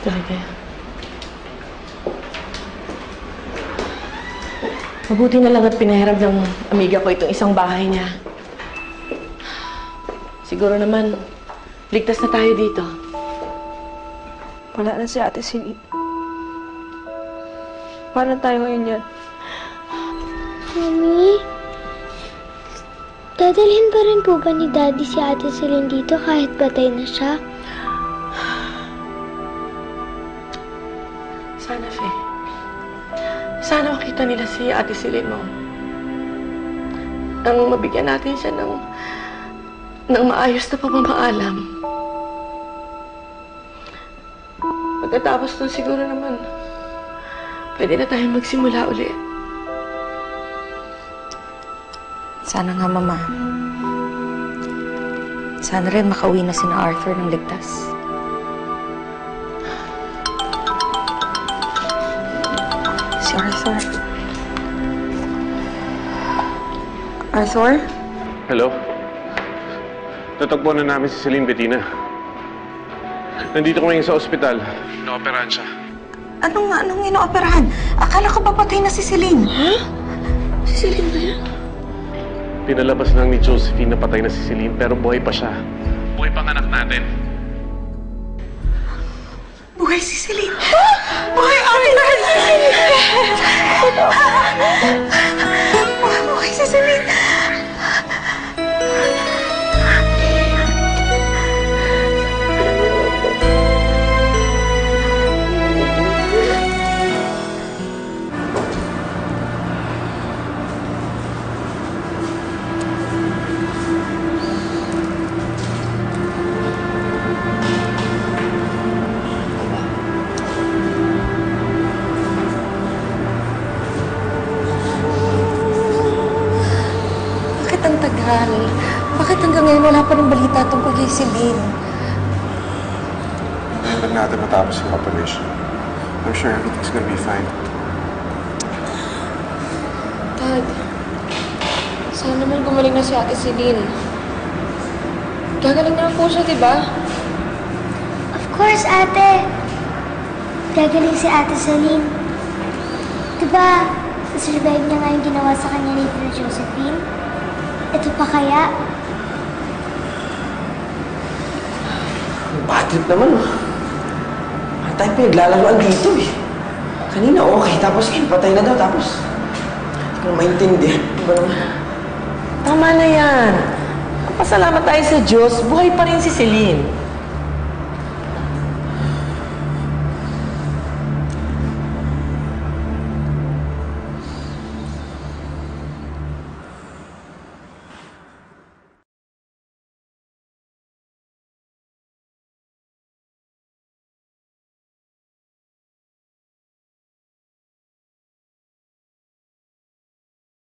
Talaga. Mabuti na lang at pinahiram ng amiga ko itong isang bahay niya. Siguro naman, ligtas na tayo dito. Wala na si Ate Celine. Paano tayo ngayon yan? Mami, dadalhin pa rin po ba ni Daddy si Ate Celine dito kahit patay na siya? Sana, Fe. Sana makita nila si Ate Celine mo. Nang mabigyan natin siya ng maayos na pamamaalam. Pagkatapos nun siguro naman, pwede na tayong magsimula ulit. Sana nga, Mama. Sana rin makauwi na sina Arthur ng ligtas. Si Arthur. Arthur? Hello? Natagpo na namin si Celine Bettina. Nandito ko ngayon sa ospital. Naoperahan siya. Anong inooperahan? Akala ko ba patay na si Celine? Ha? Si Celine ba yan? Pinalabas lang ni Josephine na patay na si Celine pero buhay pa siya. Buhay pang anak natin. Buhay si Celine! Buhay Arthur! Buhay si Celine! Bakit hanggang ngayon wala pa rin balita tungkol kay Celine? Hanggang natin matapos yung operation. I'm sure everything's gonna be fine. Dad, sana naman gumaling na si Ate Celine. Gagaling naman po siya, di ba? Of course, ate. Gagaling si Ate Celine. Diba, survive niya nga yung ginawa sa kanya ni Josephine? Ito pa kaya? Bad trip naman, oh. Ano tayong pinaglalaroan dito, eh. Kanina okay, tapos patay na daw, tapos hindi ko maintindihan. Diba naman? Tama na yan. Pasalamat tayo sa Diyos. Buhay pa rin si Celine.